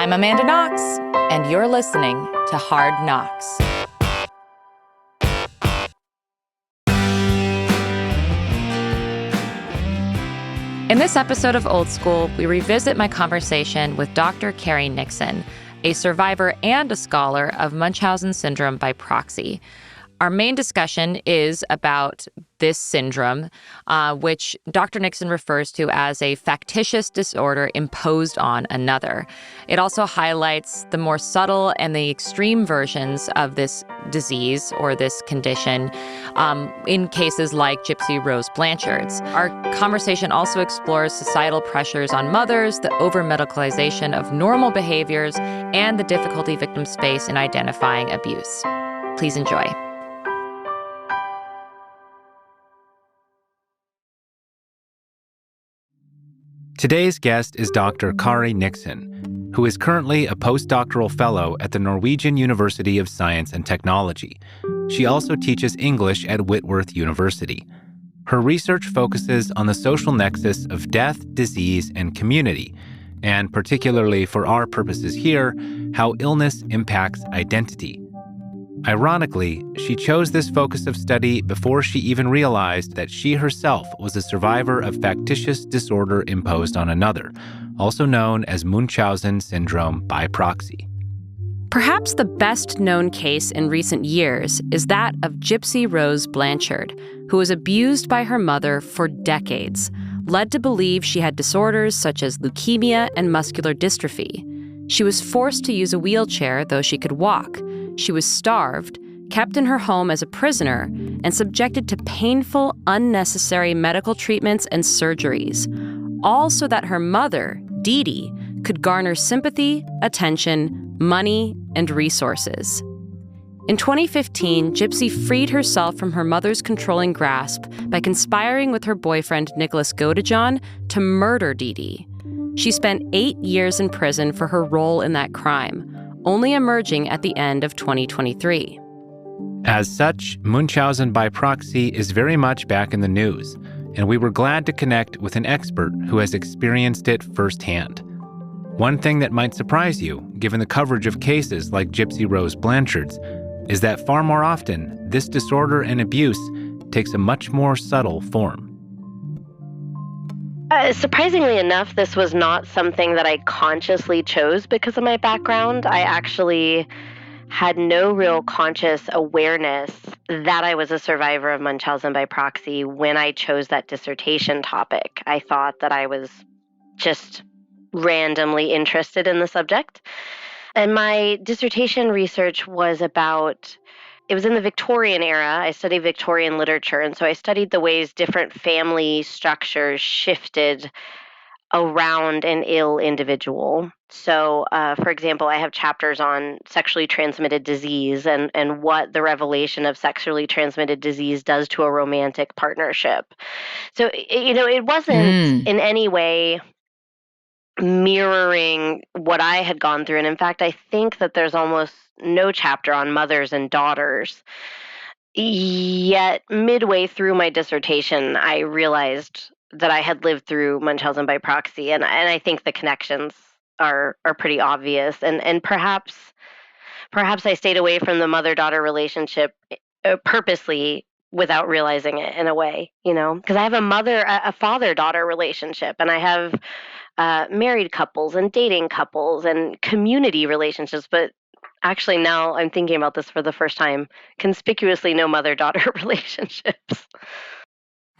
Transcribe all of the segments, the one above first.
I'm Amanda Knox, and you're listening to Hard Knocks. In this episode of Old School, we revisit my conversation with Dr. Kari Nixon, a survivor and a scholar of Munchausen syndrome by proxy. Our main discussion is about this syndrome, which Dr. Nixon refers to as a factitious disorder imposed on another. It also highlights the more subtle and the extreme versions of this disease or this condition in cases like Gypsy Rose Blanchard's. Our conversation also explores societal pressures on mothers, the over-medicalization of normal behaviors, and the difficulty victims face in identifying abuse. Please enjoy. Today's guest is Dr. Kari Nixon, who is currently a postdoctoral fellow at the Norwegian University of Science and Technology. She also teaches English at Whitworth University. Her research focuses on the social nexus of death, disease, and community, and particularly for our purposes here, how illness impacts identity. Ironically, she chose this focus of study before she even realized that she herself was a survivor of factitious disorder imposed on another, also known as Munchausen syndrome by proxy. Perhaps the best-known case in recent years is that of Gypsy Rose Blanchard, who was abused by her mother for decades, led to believe she had disorders such as leukemia and muscular dystrophy. She was forced to use a wheelchair, though she could walk. She was starved, kept in her home as a prisoner, and subjected to painful, unnecessary medical treatments and surgeries, all so that her mother, Dee Dee, could garner sympathy, attention, money, and resources. In 2015, Gypsy freed herself from her mother's controlling grasp by conspiring with her boyfriend, Nicholas Godejohn, to murder Dee Dee. She spent 8 years in prison for her role in that crime, only emerging at the end of 2023. As such, Munchausen by proxy is very much back in the news, and we were glad to connect with an expert who has experienced it firsthand. One thing that might surprise you, given the coverage of cases like Gypsy Rose Blanchard's, is that far more often, this disorder and abuse takes a much more subtle form. Surprisingly enough, this was not something that I consciously chose because of my background. I actually had no real conscious awareness that I was a survivor of Munchausen by proxy when I chose that dissertation topic. I thought that I was just randomly interested in the subject. And my dissertation research was it was in the Victorian era. I studied Victorian literature, and so I studied the ways different family structures shifted around an ill individual. So, for example, I have chapters on sexually transmitted disease and what the revelation of sexually transmitted disease does to a romantic partnership. So, it wasn't in any way mirroring what I had gone through. And in fact, I think that there's almost no chapter on mothers and daughters. Yet midway through my dissertation, I realized that I had lived through Munchausen by proxy. And I think the connections are pretty obvious. And perhaps I stayed away from the mother-daughter relationship purposely without realizing it in a way, because I have a father-daughter relationship, and I have married couples and dating couples and community relationships, but actually now I'm thinking about this for the first time, conspicuously no mother-daughter relationships.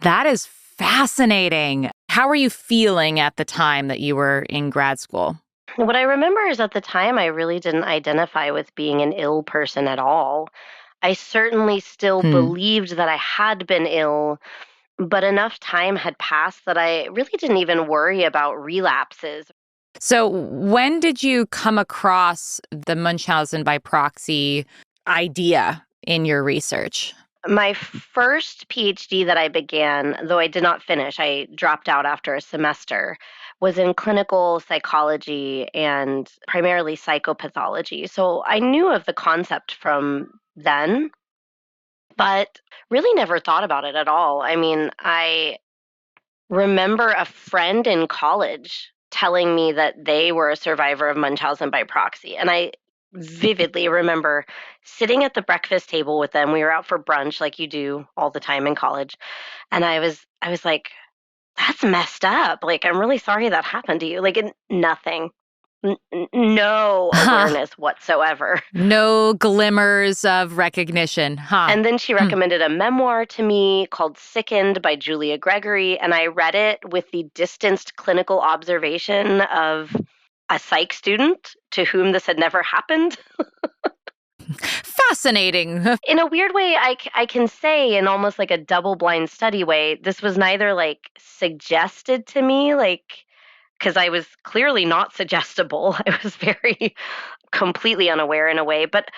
That is fascinating. How were you feeling at the time that you were in grad school? What I remember is at the time I really didn't identify with being an ill person at all. I certainly still believed that I had been ill, but enough time had passed that I really didn't even worry about relapses. So when did you come across the Munchausen by proxy idea in your research? My first PhD that I began, though I did not finish, I dropped out after a semester, was in clinical psychology and primarily psychopathology. So I knew of the concept from then, but really never thought about it at all. I mean, I remember a friend in college telling me that they were a survivor of Munchausen by proxy. And I vividly remember sitting at the breakfast table with them. We were out for brunch like you do all the time in college. And I was like, that's messed up. Like, I'm really sorry that happened to you. Like, nothing. No awareness whatsoever. No glimmers of recognition, huh? And then she recommended a memoir to me called Sickened by Julia Gregory, and I read it with the distanced clinical observation of a psych student to whom this had never happened. Fascinating. In a weird way, I can say in almost like a double-blind study way, this was neither like suggested to me, like, because I was clearly not suggestible. I was very completely unaware in a way, but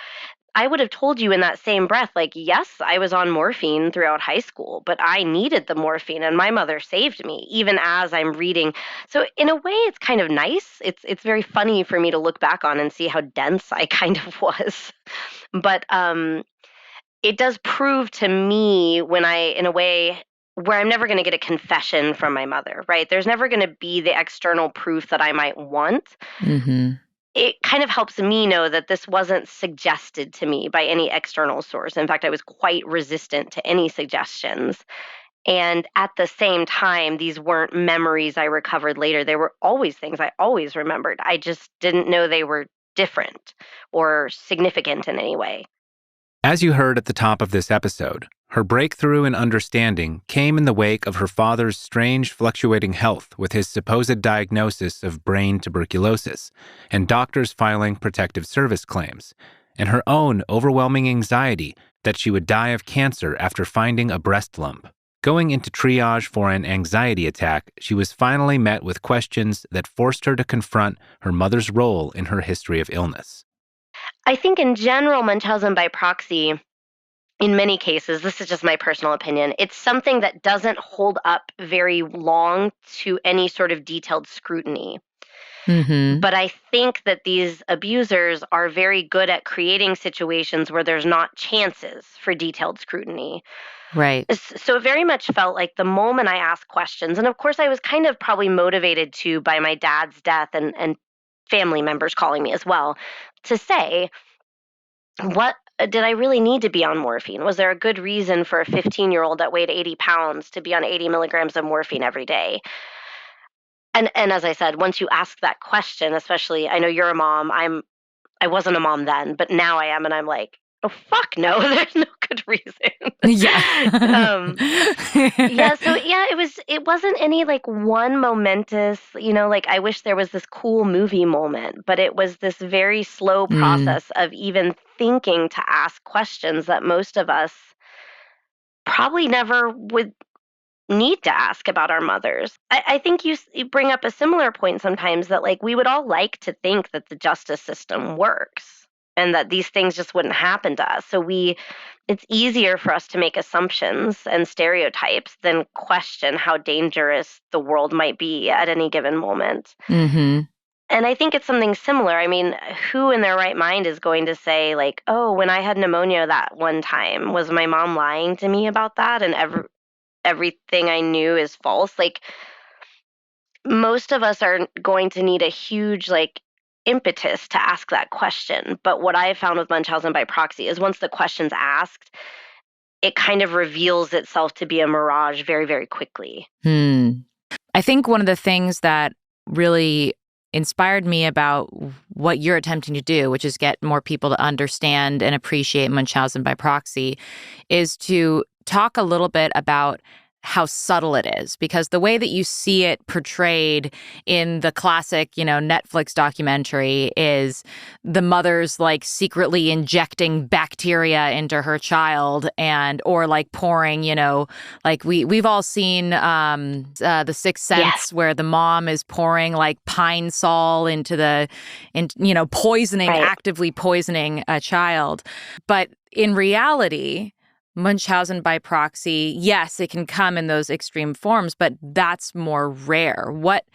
I would have told you in that same breath, like, yes, I was on morphine throughout high school, but I needed the morphine and my mother saved me, even as I'm reading. So in a way, it's kind of nice. It's very funny for me to look back on and see how dense I kind of was. But it does prove to me when in a way, where I'm never going to get a confession from my mother, right? There's never going to be the external proof that I might want. Mm-hmm. It kind of helps me know that this wasn't suggested to me by any external source. In fact, I was quite resistant to any suggestions. And at the same time, these weren't memories I recovered later. They were always things I always remembered. I just didn't know they were different or significant in any way. As you heard at the top of this episode, her breakthrough in understanding came in the wake of her father's strange fluctuating health with his supposed diagnosis of brain tuberculosis and doctors filing protective service claims, and her own overwhelming anxiety that she would die of cancer after finding a breast lump. Going into triage for an anxiety attack, she was finally met with questions that forced her to confront her mother's role in her history of illness. I think in general, Munchausen by proxy, in many cases, this is just my personal opinion, it's something that doesn't hold up very long to any sort of detailed scrutiny. Mm-hmm. But I think that these abusers are very good at creating situations where there's not chances for detailed scrutiny. Right. So it very much felt like the moment I asked questions, and of course I was kind of probably motivated too by my dad's death and family members calling me as well, to say, what did I really need to be on morphine? Was there a good reason for a 15-year-old that weighed 80 pounds to be on 80 milligrams of morphine every day? And as I said, once you ask that question, especially, I know you're a mom, I wasn't a mom then, but now I am, and I'm like, oh, fuck no, there's no good reason. Yeah. It wasn't any like one momentous, like I wish there was this cool movie moment, but it was this very slow process of even thinking to ask questions that most of us probably never would need to ask about our mothers. I think you bring up a similar point sometimes that like we would all like to think that the justice system works and that these things just wouldn't happen to us. So it's easier for us to make assumptions and stereotypes than question how dangerous the world might be at any given moment. Mm-hmm. And I think it's something similar. I mean, who in their right mind is going to say like, oh, when I had pneumonia that one time, was my mom lying to me about that? And everything I knew is false. Like, most of us are going to need a huge like impetus to ask that question. But what I have found with Munchausen by proxy is once the question's asked, it kind of reveals itself to be a mirage very, very quickly. I think one of the things that really inspired me about what you're attempting to do, which is get more people to understand and appreciate Munchausen by proxy, is to talk a little bit about how subtle it is, because the way that you see it portrayed in the classic, Netflix documentary is the mother's like secretly injecting bacteria into her child or like pouring, like we've all seen The Sixth Sense, where the mom is pouring like pine sol poisoning, right, actively poisoning a child. But in reality, Munchausen by proxy, yes, it can come in those extreme forms, but that's more rare. What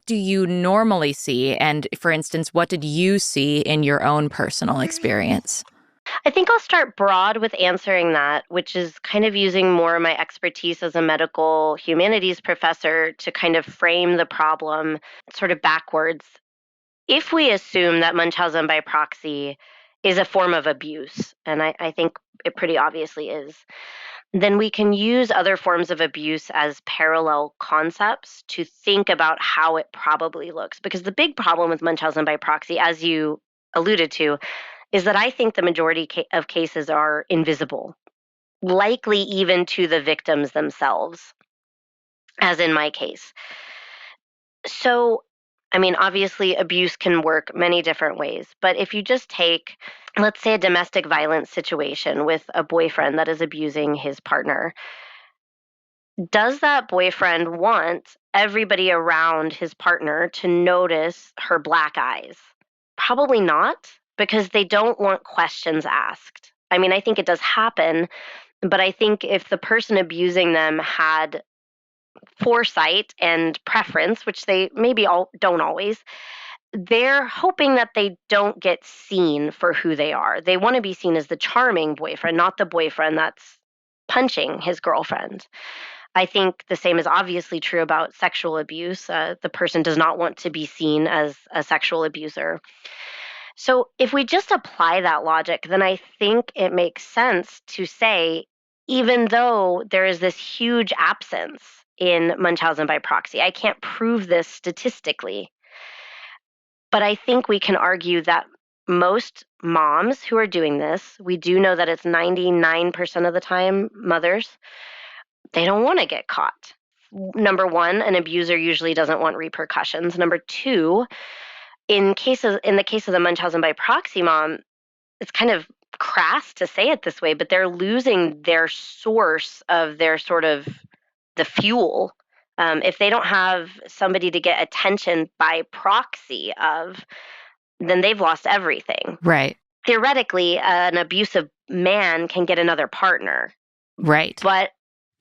do you normally see? And for instance, what did you see in your own personal experience? I think I'll start broad with answering that, which is kind of using more of my expertise as a medical humanities professor to kind of frame the problem sort of backwards. If we assume that Munchausen by proxy is a form of abuse, and I think it pretty obviously is, then we can use other forms of abuse as parallel concepts to think about how it probably looks. Because the big problem with Munchausen by proxy, as you alluded to, is that I think the majority of cases are invisible, likely even to the victims themselves, as in my case. So, I mean, obviously, abuse can work many different ways. But if you just take, let's say, a domestic violence situation with a boyfriend that is abusing his partner, does that boyfriend want everybody around his partner to notice her black eyes? Probably not, because they don't want questions asked. I mean, I think it does happen, but I think if the person abusing them had foresight and preference, which they maybe don't always, they're hoping that they don't get seen for who they are. They want to be seen as the charming boyfriend, not the boyfriend that's punching his girlfriend. I think the same is obviously true about sexual abuse. The person does not want to be seen as a sexual abuser. So if we just apply that logic, then I think it makes sense to say, even though there is this huge absence in Munchausen by proxy, I can't prove this statistically, but I think we can argue that most moms who are doing this, we do know that it's 99% of the time mothers, they don't want to get caught. Number one, an abuser usually doesn't want repercussions. Number two, in the case of the Munchausen by proxy mom, it's kind of crass to say it this way, but they're losing their source of their sort of the fuel. If they don't have somebody to get attention by proxy of, then they've lost everything. Right. Theoretically, an abusive man can get another partner. Right. But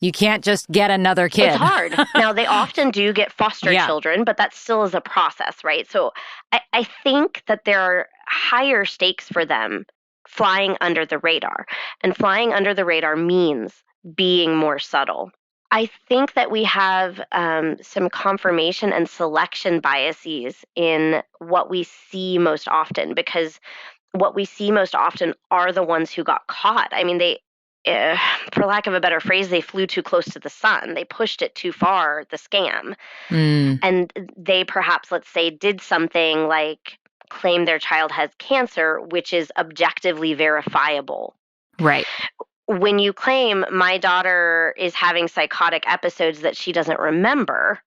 you can't just get another kid. It's hard. Now, they often do get foster children, but that still is a process, right? So I think that there are higher stakes for them flying under the radar. And flying under the radar means being more subtle. I think that we have some confirmation and selection biases in what we see most often, because what we see most often are the ones who got caught. I mean, for lack of a better phrase, they flew too close to the sun. They pushed it too far, the scam. And they perhaps, let's say, did something like claim their child has cancer, which is objectively verifiable. Right. When you claim my daughter is having psychotic episodes that she doesn't remember,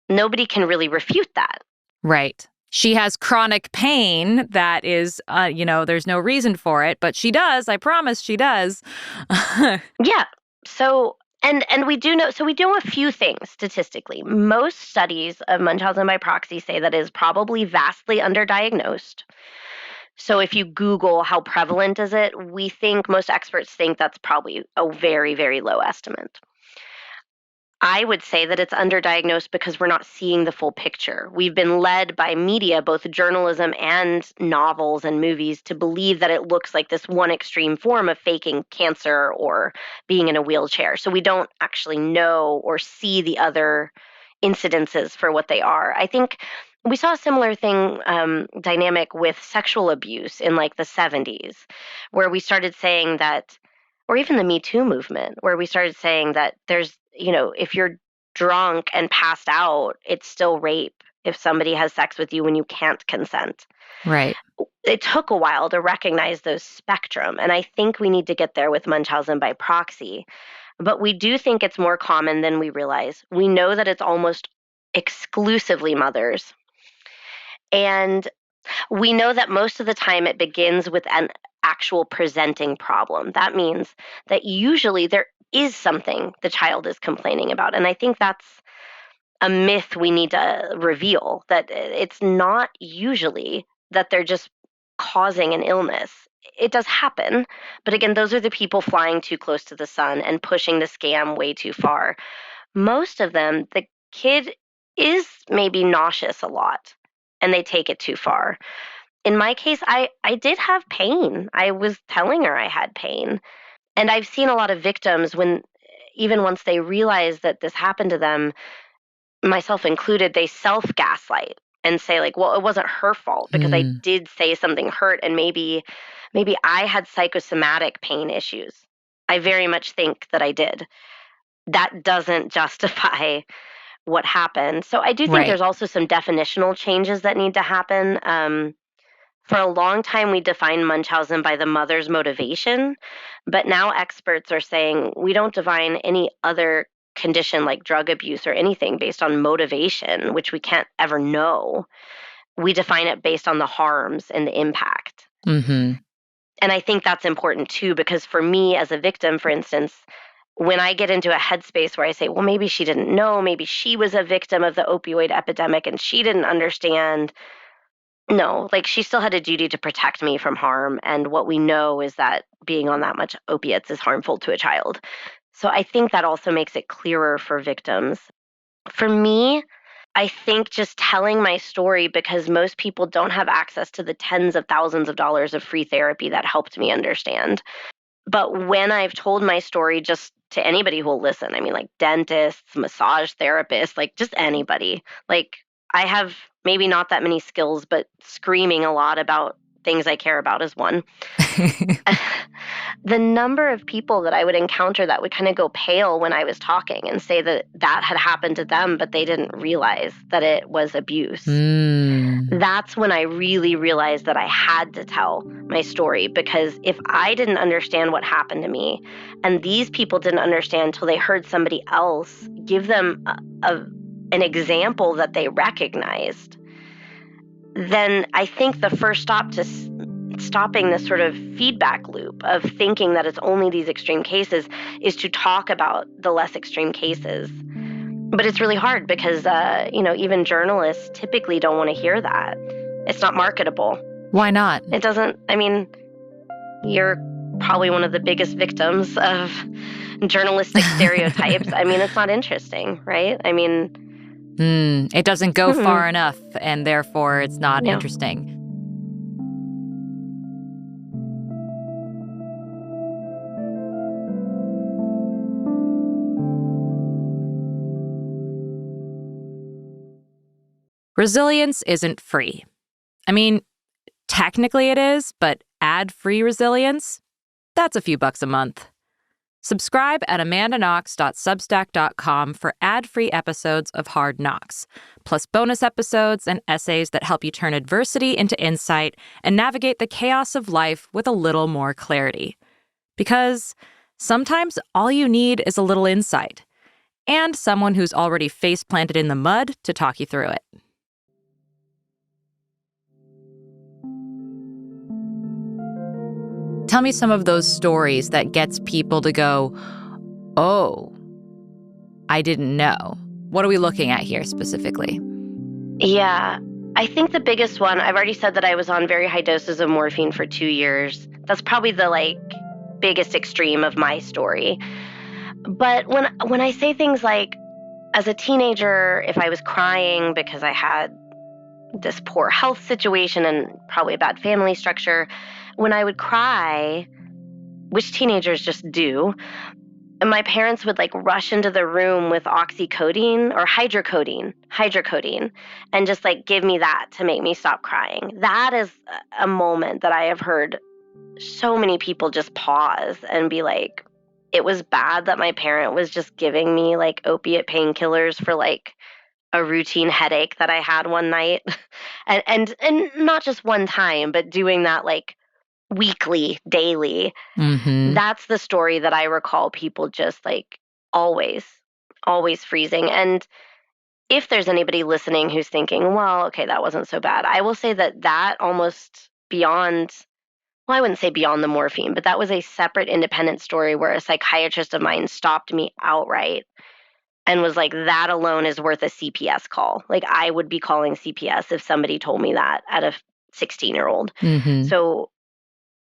nobody can really refute that. Right. She has chronic pain that is, there's no reason for it, but she does. I promise she does. Yeah. So, and we do know, so we know a few things statistically. Most studies of Munchausen by proxy say that it is probably vastly underdiagnosed. So if you Google how prevalent is it, most experts think that's probably a very, very low estimate. I would say that it's underdiagnosed because we're not seeing the full picture. We've been led by media, both journalism and novels and movies, to believe that it looks like this one extreme form of faking cancer or being in a wheelchair. So we don't actually know or see the other incidences for what they are. I think we saw a similar thing, dynamic with sexual abuse in like the 70s, where we started saying that, or even the Me Too movement, where we started saying that there's, if you're drunk and passed out, it's still rape if somebody has sex with you when you can't consent. Right. It took a while to recognize those spectrum. And I think we need to get there with Munchausen by proxy. But we do think it's more common than we realize. We know that it's almost exclusively mothers. And we know that most of the time it begins with an actual presenting problem. That means that usually there is something the child is complaining about. And I think that's a myth we need to reveal, that it's not usually that they're just causing an illness. It does happen. But again, those are the people flying too close to the sun and pushing the scam way too far. Most of them, the kid is maybe nauseous a lot and they take it too far. in my case, I did have pain. I was telling her I had pain. And I've seen a lot of victims when, even once they realize that this happened to them, myself included, they self-gaslight and say like, well, it wasn't her fault because I did say something hurt, and maybe I had psychosomatic pain issues. I very much think that I did. That doesn't justify what happened. So I do think Right. there's also some definitional changes that need to happen. For a long time, we defined Munchausen by the mother's motivation, but now experts are saying we don't define any other condition like drug abuse or anything based on motivation, which we can't ever know. We define it based on the harms and the impact. Mm-hmm. And I think that's important too, because for me as a victim, for instance, when I get into a headspace where I say, well, maybe she didn't know, maybe she was a victim of the opioid epidemic and she didn't understand. No, like she still had a duty to protect me from harm. And what we know is that being on that much opiates is harmful to a child. So I think that also makes it clearer for victims. For me, I think just telling my story, because most people don't have access to the tens of thousands of dollars of free therapy that helped me understand. But when I've told my story just to anybody who will listen, I mean, like dentists, massage therapists, like just anybody, like I have maybe not that many skills, but screaming a lot about things I care about is one. The number of people that I would encounter that would kind of go pale when I was talking and say that that had happened to them, but they didn't realize that it was abuse. That's when I really realized that I had to tell my story, because if I didn't understand what happened to me, and these people didn't understand until they heard somebody else give them an example that they recognized, then I think the first stop to stopping this sort of feedback loop of thinking that it's only these extreme cases is to talk about the less extreme cases. But it's really hard because, even journalists typically don't want to hear that. It's not marketable. Why not? It doesn't, you're probably one of the biggest victims of journalistic stereotypes. It's not interesting, right? It doesn't go far enough, and therefore it's not interesting. Resilience isn't free. Technically it is, but ad-free resilience? That's a few bucks a month. Subscribe at amandaknox.substack.com for ad-free episodes of Hard Knocks, plus bonus episodes and essays that help you turn adversity into insight and navigate the chaos of life with a little more clarity. Because sometimes all you need is a little insight, and someone who's already face-planted in the mud to talk you through it. Tell me some of those stories that gets people to go, oh, I didn't know. What are we looking at here specifically? Yeah, I think the biggest one, I've already said that I was on very high doses of morphine for 2 years. That's probably the biggest extreme of my story. But when I say things like, as a teenager, if I was crying because I had this poor health situation and probably a bad family structure, when I would cry, which teenagers just do, my parents would rush into the room with oxycodone or hydrocodone, and just give me that to make me stop crying. That is a moment that I have heard so many people just pause and be like, it was bad that my parent was just giving me opiate painkillers for a routine headache that I had one night. and not just one time, but doing that weekly, daily. Mm-hmm. That's the story that I recall people just always freezing. And if there's anybody listening who's thinking, well, okay, that wasn't so bad, I will say that almost beyond, well, I wouldn't say beyond the morphine, but that was a separate independent story where a psychiatrist of mine stopped me outright and was like, that alone is worth a CPS call. I would be calling CPS if somebody told me that at a 16-year-old. Mm-hmm. So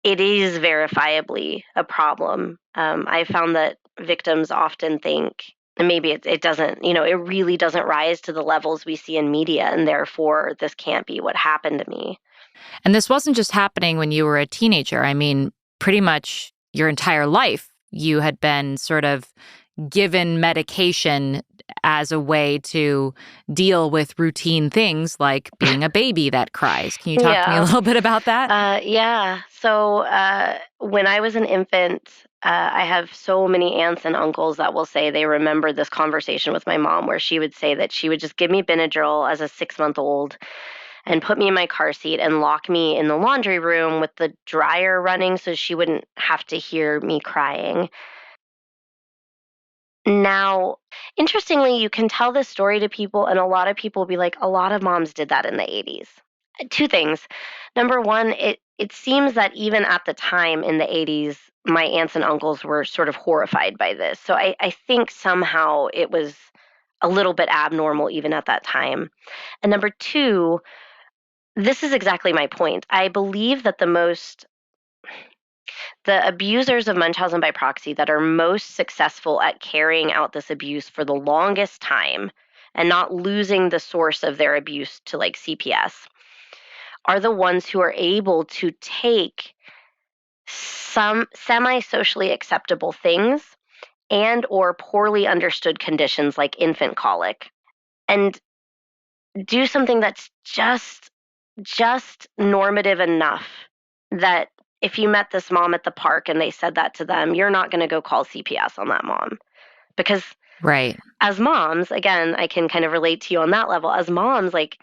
it is verifiably a problem. I found that victims often think, and maybe it doesn't, it really doesn't rise to the levels we see in media, and therefore this can't be what happened to me. And this wasn't just happening when you were a teenager. I mean, pretty much your entire life, you had been sort of given medication as a way to deal with routine things like being a baby that cries. Can you talk to me a Yeah. little bit about that? Yeah. So when I was an infant, I have so many aunts and uncles that will say they remember this conversation with my mom where she would say that she would just give me Benadryl as a 6-month-old and put me in my car seat and lock me in the laundry room with the dryer running so she wouldn't have to hear me crying. Now, interestingly, you can tell this story to people, and a lot of people will be like, a lot of moms did that in the 80s. Two things. Number one, it seems that even at the time in the 80s, my aunts and uncles were sort of horrified by this. So I think somehow it was a little bit abnormal even at that time. And number two, this is exactly my point. I believe that the abusers of Munchausen by proxy that are most successful at carrying out this abuse for the longest time and not losing the source of their abuse to like CPS are the ones who are able to take some semi-socially acceptable things and or poorly understood conditions like infant colic and do something that's just normative enough that if you met this mom at the park and they said that to them, you're not going to go call CPS on that mom. Because Right. as moms, again, I can kind of relate to you on that level. As moms, like,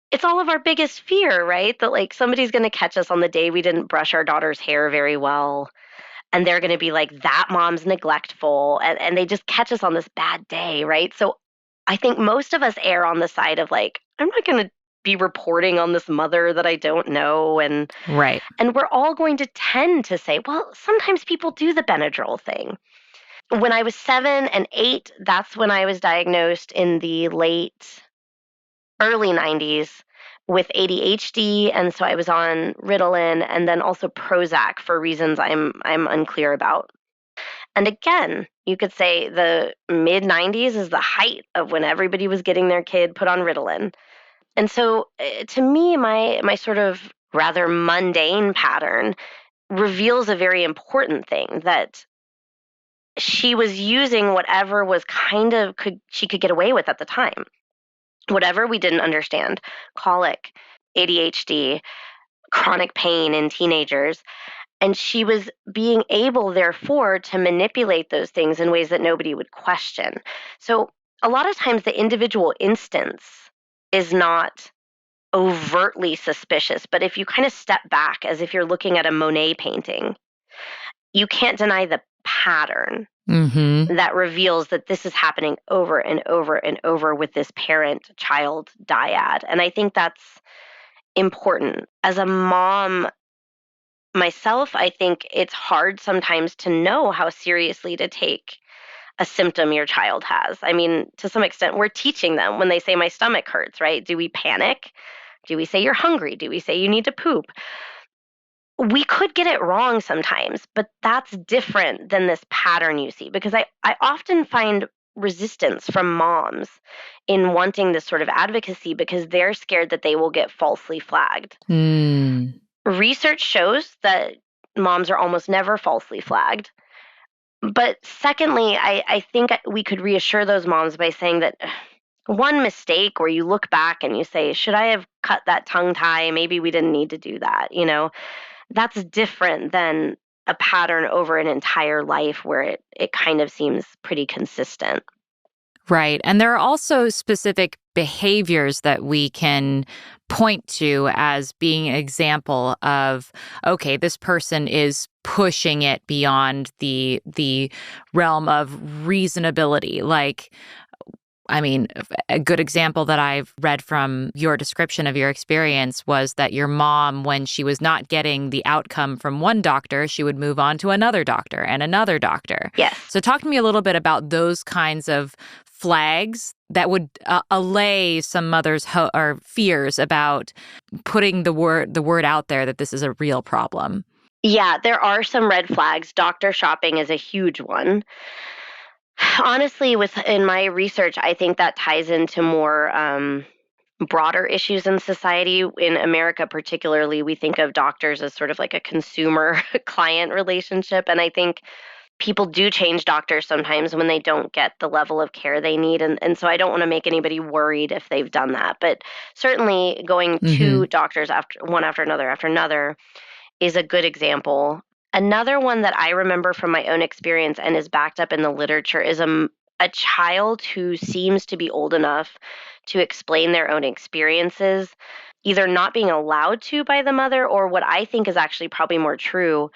it's all of our biggest fear, right? That like somebody's going to catch us on the day we didn't brush our daughter's hair very well. And they're going to be like, that mom's neglectful. And they just catch us on this bad day, right? So I think most of us err on the side of like, I'm not going to be reporting on this mother that I don't know. Right. And we're all going to tend to say, well, sometimes people do the Benadryl thing. When I was 7 and 8, that's when I was diagnosed in the early 90s with ADHD. And so I was on Ritalin and then also Prozac for reasons I'm unclear about. And again, you could say the mid 90s is the height of when everybody was getting their kid put on Ritalin. And so to me, my sort of rather mundane pattern reveals a very important thing that she was using whatever was kind of she could get away with at the time. Whatever we didn't understand, colic, ADHD, chronic pain in teenagers. And she was being able, therefore, to manipulate those things in ways that nobody would question. So a lot of times the individual instance is not overtly suspicious, but if you kind of step back as if you're looking at a Monet painting, you can't deny the pattern that reveals that this is happening over and over and over with this parent-child dyad. And I think that's important. As a mom myself, I think it's hard sometimes to know how seriously to take a symptom your child has. I mean, to some extent, we're teaching them when they say, my stomach hurts, right? Do we panic? Do we say you're hungry? Do we say you need to poop? We could get it wrong sometimes, but that's different than this pattern you see because I often find resistance from moms in wanting this sort of advocacy because they're scared that they will get falsely flagged. Research shows that moms are almost never falsely flagged. But secondly, I think we could reassure those moms by saying that one mistake where you look back and you say, should I have cut that tongue tie? Maybe we didn't need to do that. You know, that's different than a pattern over an entire life where it kind of seems pretty consistent. Right. And there are also specific behaviors that we can point to as being an example of, okay, this person is pushing it beyond the realm of reasonability. Like, I mean, a good example that I've read from your description of your experience was that your mom, when she was not getting the outcome from one doctor, she would move on to another doctor and another doctor. Yes. So talk to me a little bit about those kinds of flags that would allay some mothers' or fears about putting the word out there that this is a real problem. Yeah, there are some red flags. Doctor shopping is a huge one. Honestly, in my research, I think that ties into more broader issues in society. In America, particularly, we think of doctors as sort of like a consumer client relationship. And I think people do change doctors sometimes when they don't get the level of care they need. And so I don't want to make anybody worried if they've done that. But certainly going Mm-hmm. to doctors after another is a good example. Another one that I remember from my own experience and is backed up in the literature is a child who seems to be old enough to explain their own experiences, either not being allowed to by the mother, or what I think is actually probably more true,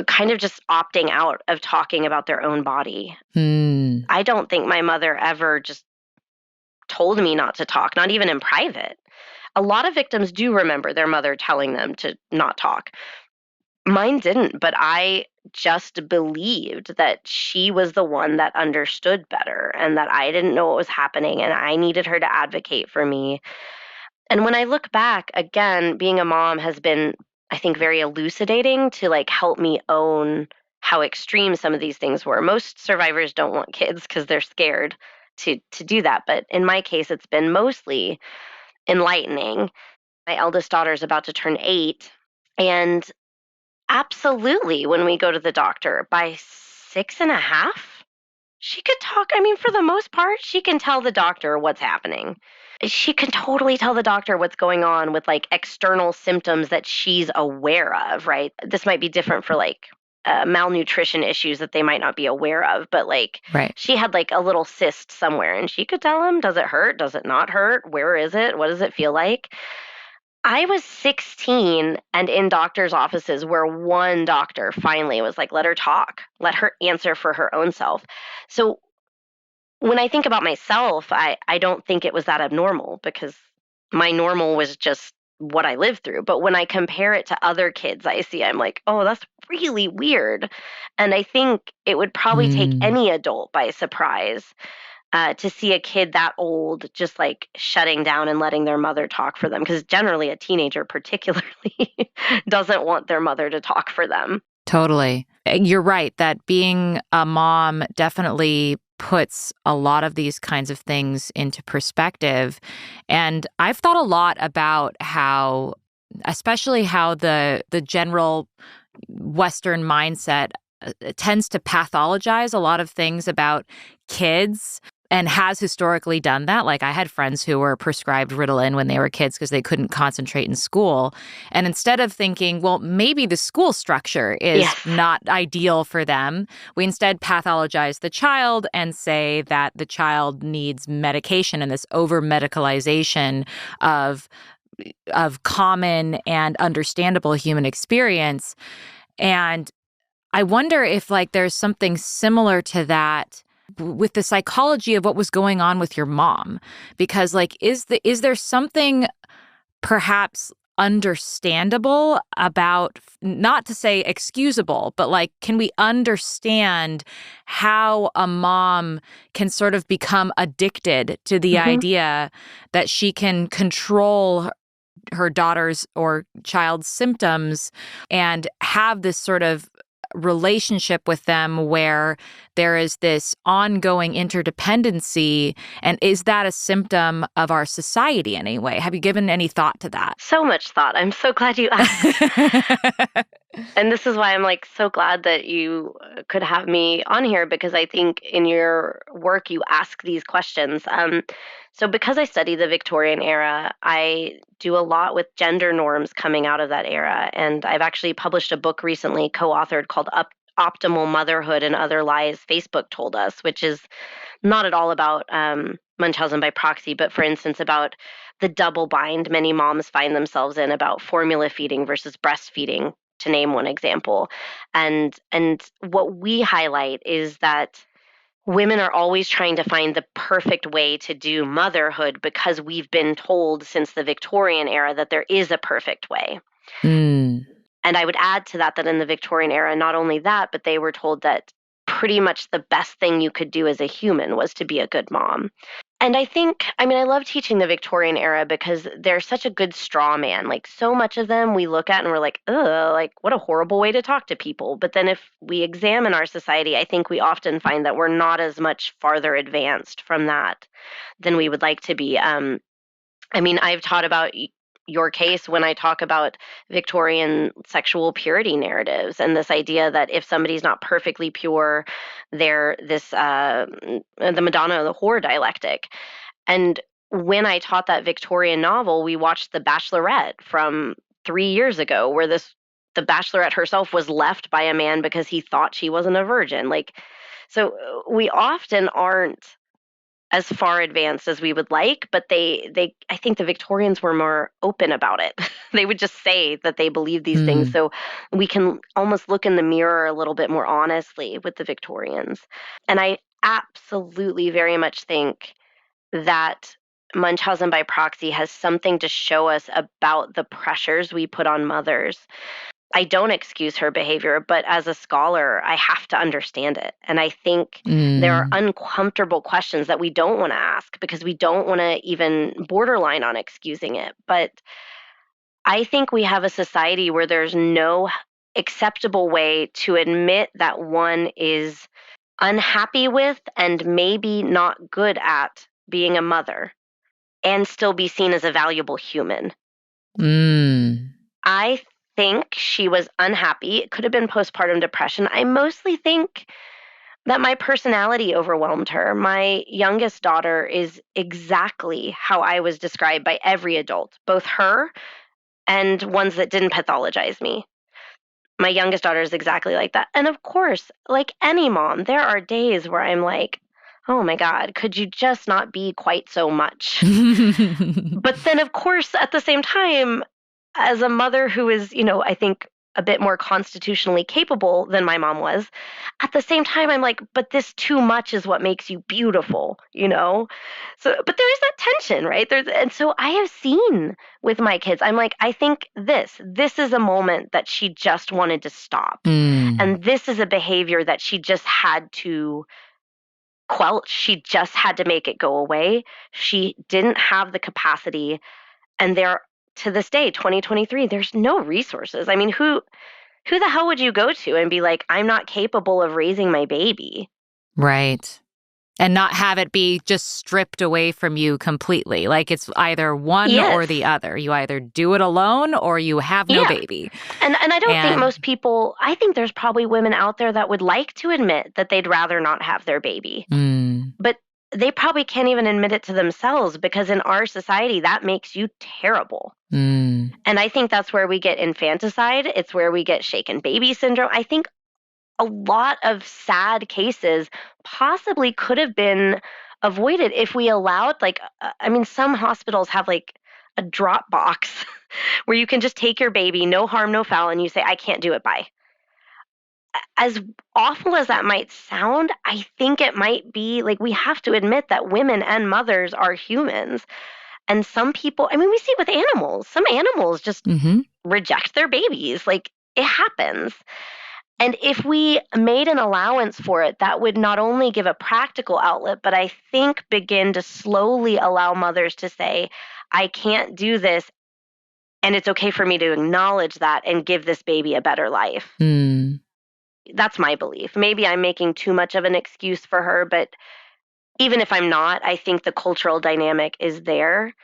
kind of just opting out of talking about their own body. Mm. I don't think my mother ever just told me not to talk, not even in private. A lot of victims do remember their mother telling them to not talk. Mine didn't, but I just believed that she was the one that understood better and that I didn't know what was happening and I needed her to advocate for me. And when I look back, again, being a mom has been, I think, very elucidating to like help me own how extreme some of these things were. Most survivors don't want kids because they're scared to do that. But in my case, it's been mostly enlightening. My eldest daughter is about to turn 8. And absolutely, when we go to the doctor, by 6.5, she could talk. I mean, for the most part, she can tell the doctor what's happening. She can totally tell the doctor what's going on with like external symptoms that she's aware of, right? This might be different for like malnutrition issues that they might not be aware of, but like Right. she had like a little cyst somewhere and she could tell him, does it hurt? Does it not hurt? Where is it? What does it feel like? I was 16 and in doctor's offices where one doctor finally was like, let her talk, let her answer for her own self. So when I think about myself, I don't think it was that abnormal because my normal was just what I lived through. But when I compare it to other kids I see, I'm like, oh, that's really weird. And I think it would probably take Mm. any adult by surprise to see a kid that old just like shutting down and letting their mother talk for them. Because generally, a teenager, particularly, doesn't want their mother to talk for them. Totally. You're right that being a mom definitely puts a lot of these kinds of things into perspective. And I've thought a lot about how, especially how the general Western mindset tends to pathologize a lot of things about kids and has historically done that. Like I had friends who were prescribed Ritalin when they were kids because they couldn't concentrate in school. And instead of thinking, well, maybe the school structure is Yes. not ideal for them, we instead pathologize the child and say that the child needs medication and this over-medicalization of common and understandable human experience. And I wonder if like there's something similar to that with the psychology of what was going on with your mom, because like is there something perhaps understandable about, not to say excusable, but like can we understand how a mom can sort of become addicted to the Hmm. idea that she can control her daughter's or child's symptoms and have this sort of relationship with them where there is this ongoing interdependency? And is that a symptom of our society anyway? Have you given any thought to that? So much thought. I'm so glad you asked. And this is why I'm like so glad that you could have me on here because I think in your work you ask these questions. So because I study the Victorian era, I do a lot with gender norms coming out of that era, and I've actually published a book recently, co-authored called Optimal Motherhood and Other Lies Facebook Told Us, which is not at all about Munchausen by proxy, but for instance, about the double bind many moms find themselves in about formula feeding versus breastfeeding, to name one example. And what we highlight is that women are always trying to find the perfect way to do motherhood because we've been told since the Victorian era that there is a perfect way. Mm. And I would add to that that in the Victorian era, not only that, but they were told that pretty much the best thing you could do as a human was to be a good mom. And I think, I mean, I love teaching the Victorian era because they're such a good straw man. Like, so much of them we look at and we're like, ugh, like, what a horrible way to talk to people. But then if we examine our society, I think we often find that we're not as much farther advanced from that than we would like to be. I mean, I've taught about your case when I talk about Victorian sexual purity narratives and this idea that if somebody's not perfectly pure, they're the Madonna of the whore dialectic. And when I taught that Victorian novel, we watched The Bachelorette from 3 years ago, where the Bachelorette herself was left by a man because he thought she wasn't a virgin. So we often aren't as far advanced as we would like, but I think the Victorians were more open about it. They would just say that they believed these things, Mm. so we can almost look in the mirror a little bit more honestly with the Victorians. And I absolutely very much think that Munchausen by proxy has something to show us about the pressures we put on mothers. I don't excuse her behavior, but as a scholar, I have to understand it. And I think there are Mm. uncomfortable questions that we don't want to ask because we don't want to even borderline on excusing it. But I think we have a society where there's no acceptable way to admit that one is unhappy with and maybe not good at being a mother and still be seen as a valuable human. Mm. I think she was unhappy. It could have been postpartum depression. I mostly think that my personality overwhelmed her. My youngest daughter is exactly how I was described by every adult, both her and ones that didn't pathologize me. My youngest daughter is exactly like that. And of course, like any mom, there are days where I'm like, oh my God, could you just not be quite so much? But then, of course, at the same time, as a mother who is, I think a bit more constitutionally capable than my mom was, at the same time, I'm like, but this too much is what makes you beautiful. So, but there is that tension, right? And so I have seen with my kids, I'm like, I think this is a moment that she just wanted to stop. Mm. And this is a behavior that she just had to quelch. She just had to make it go away. She didn't have the capacity. And to this day, 2023, there's no resources. I mean, who the hell would you go to and be like, I'm not capable of raising my baby? Right. And not have it be just stripped away from you completely. Like it's either one or Yes. the other. You either do it alone or you have no Yeah. baby. And I don't think And most people, I think there's probably women out there that would like to admit that they'd rather not have their baby. mm, But they probably can't even admit it to themselves because in our society, that makes you terrible. mm, And I think that's where we get infanticide. It's where we get shaken baby syndrome. I think a lot of sad cases possibly could have been avoided if we allowed, I mean, some hospitals have like a drop box where you can just take your baby, no harm, no foul, and you say, I can't do it, bye. As awful as that might sound, I think it might be like we have to admit that women and mothers are humans. And some people, I mean, we see it with animals. Some animals just mm-hmm. reject their babies. Like it happens. And if we made an allowance for it, that would not only give a practical outlet, but I think begin to slowly allow mothers to say, I can't do this. And it's okay for me to acknowledge that and give this baby a better life. Mm. That's my belief. Maybe I'm making too much of an excuse for her, but even if I'm not, I think the cultural dynamic is there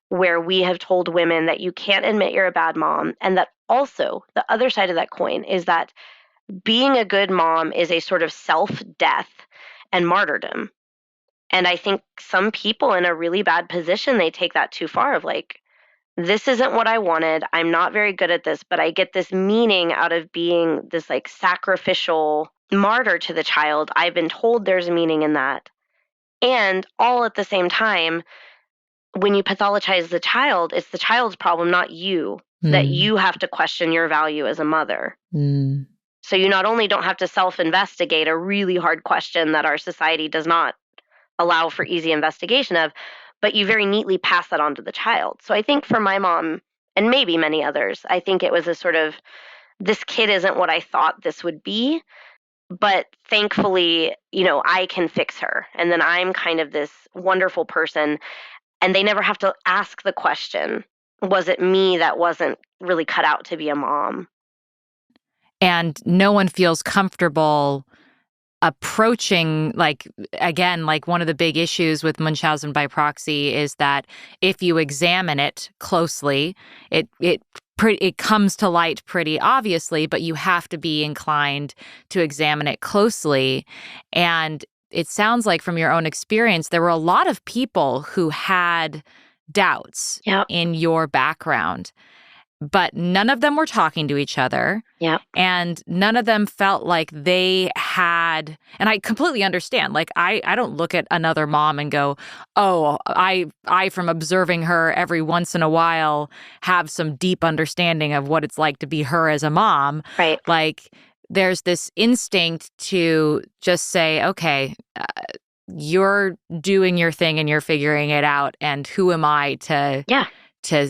where we have told women that you can't admit you're a bad mom. And that also the other side of that coin is that being a good mom is a sort of self-death and martyrdom. And I think some people in a really bad position, they take that too far of like, this isn't what I wanted. I'm not very good at this, but I get this meaning out of being this like sacrificial martyr to the child. I've been told there's meaning in that. And all at the same time, when you pathologize the child, it's the child's problem, not you, that you have to question your value as a mother. Mm. So you not only don't have to self-investigate a really hard question that our society does not allow for easy investigation of, but you very neatly pass that on to the child. So I think for my mom, and maybe many others, I think it was a sort of, this kid isn't what I thought this would be, but thankfully, I can fix her. And then I'm kind of this wonderful person, and they never have to ask the question, was it me that wasn't really cut out to be a mom? And no one feels comfortable approaching, like, again, like one of the big issues with Munchausen by proxy is that if you examine it closely, it comes to light pretty obviously, but you have to be inclined to examine it closely. And it sounds like from your own experience, there were a lot of people who had doubts Yep. in your background, but none of them were talking to each other. Yep. And none of them felt like they had, and I completely understand, like I don't look at another mom and go, oh, I from observing her every once in a while have some deep understanding of what it's like to be her as a mom. Right. Like there's this instinct to just say, okay, you're doing your thing and you're figuring it out, and who am I to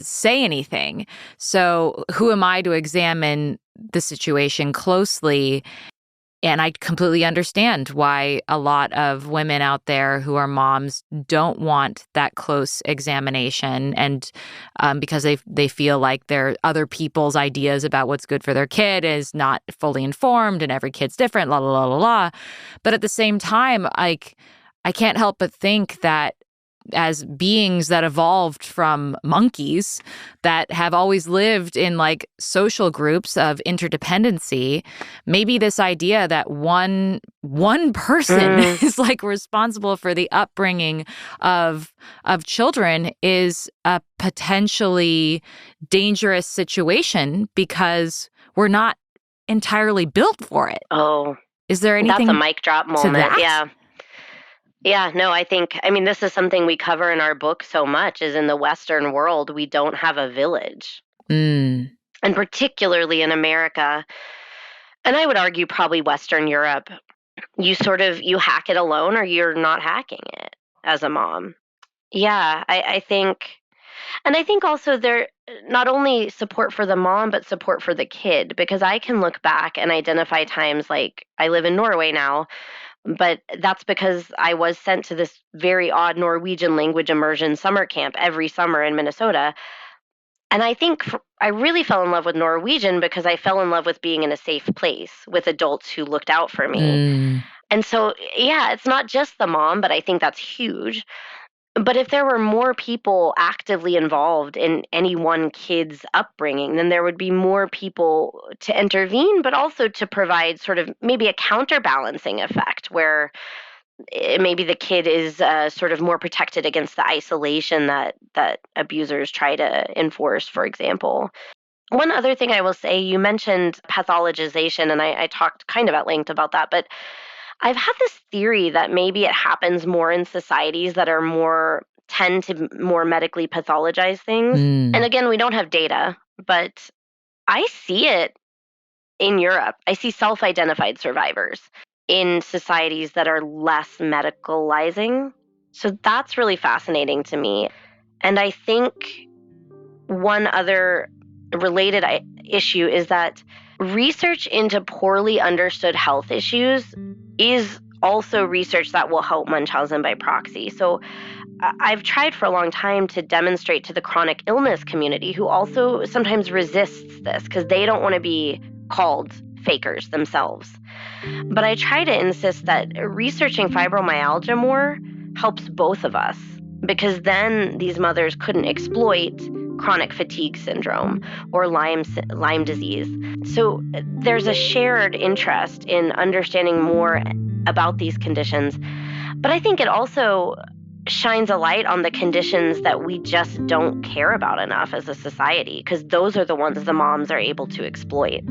say anything? So who am I to examine the situation closely? And I completely understand why a lot of women out there who are moms don't want that close examination, and because they feel like their other people's ideas about what's good for their kid is not fully informed, and every kid's different, la la la la la. But at the same time, like, I can't help but think that as beings that evolved from monkeys that have always lived in like social groups of interdependency, maybe this idea that one person is like responsible for the upbringing of children is a potentially dangerous situation because we're not entirely built for it. Oh, is there anything that's a mic drop moment? to that? Yeah. Yeah, no, I mean, this is something we cover in our book so much, is in the Western world, we don't have a village. Mm. And particularly in America, and I would argue probably Western Europe, you hack it alone or you're not hacking it as a mom. Yeah, I think, and I think also there, not only support for the mom, but support for the kid, because I can look back and identify times, like I live in Norway now, but that's because I was sent to this very odd Norwegian language immersion summer camp every summer in Minnesota. And I think I really fell in love with Norwegian because I fell in love with being in a safe place with adults who looked out for me. And so, yeah, it's not just the mom, but I think that's huge. But if there were more people actively involved in any one kid's upbringing, then there would be more people to intervene, but also to provide sort of maybe a counterbalancing effect where maybe the kid is sort of more protected against the isolation that abusers try to enforce, for example. One other thing I will say, you mentioned pathologization, and I talked kind of at length about that, but I've had this theory that maybe it happens more in societies that are tend to more medically pathologize things. And again, we don't have data, but I see it in Europe. I see self-identified survivors in societies that are less medicalizing. So that's really fascinating to me. And I think one other related issue is that research into poorly understood health issues is also research that will help Munchausen by proxy. So I've tried for a long time to demonstrate to the chronic illness community, who also sometimes resists this because they don't want to be called fakers themselves. But I try to insist that researching fibromyalgia more helps both of us, because then these mothers couldn't exploit chronic fatigue syndrome or Lyme disease. So there's a shared interest in understanding more about these conditions. But I think it also shines a light on the conditions that we just don't care about enough as a society, because those are the ones the moms are able to exploit.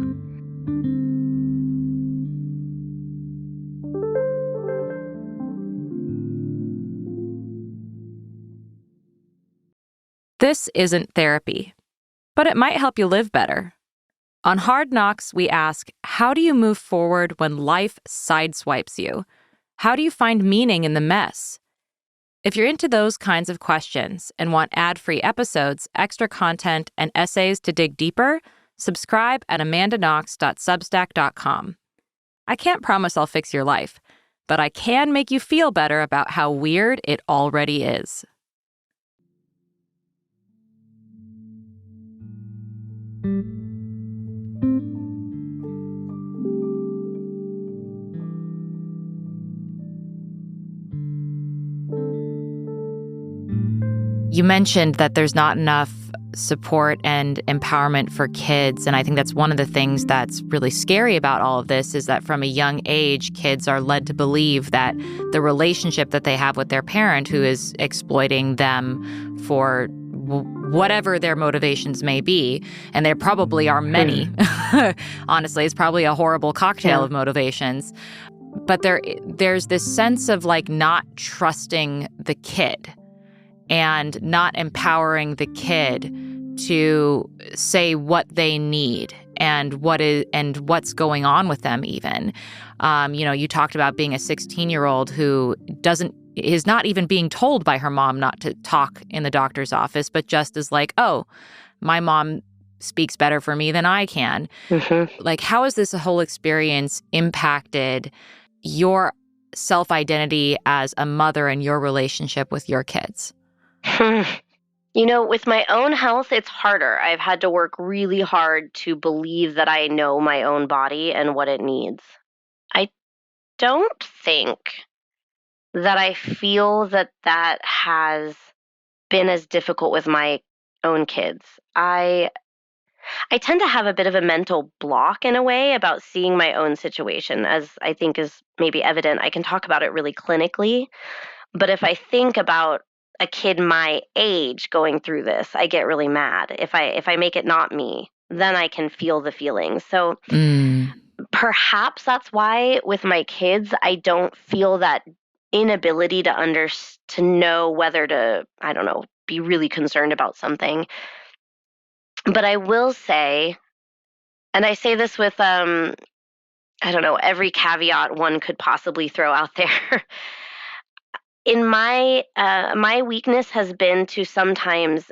This isn't therapy, but it might help you live better. On Hard Knocks, we ask, how do you move forward when life sideswipes you? How do you find meaning in the mess? If you're into those kinds of questions and want ad-free episodes, extra content, and essays to dig deeper, subscribe at amandaknox.substack.com. I can't promise I'll fix your life, but I can make you feel better about how weird it already is. You mentioned that there's not enough support and empowerment for kids. And I think that's one of the things that's really scary about all of this is that from a young age, kids are led to believe that the relationship that they have with their parent who is exploiting them for whatever their motivations may be, and there probably are many, honestly, it's probably a horrible cocktail of motivations. But there's this sense of like not trusting the kid and not empowering the kid to say what they need and what's going on with them even. You talked about being a 16-year-old who is not even being told by her mom not to talk in the doctor's office, but just is like, oh, my mom speaks better for me than I can. Like, how has this whole experience impacted your self-identity as a mother and your relationship with your kids? With my own health, it's harder. I've had to work really hard to believe that I know my own body and what it needs. I don't think that I feel that has been as difficult with my own kids. I tend to have a bit of a mental block in a way about seeing my own situation, as I think is maybe evident. I can talk about it really clinically, but if I think about a kid my age going through this, I get really mad. If I make it not me, then I can feel the feelings. So perhaps that's why with my kids, I don't feel that inability to know whether to, I don't know, be really concerned about something. But I will say, and I say this with, I don't know, every caveat one could possibly throw out there. In my weakness has been to sometimes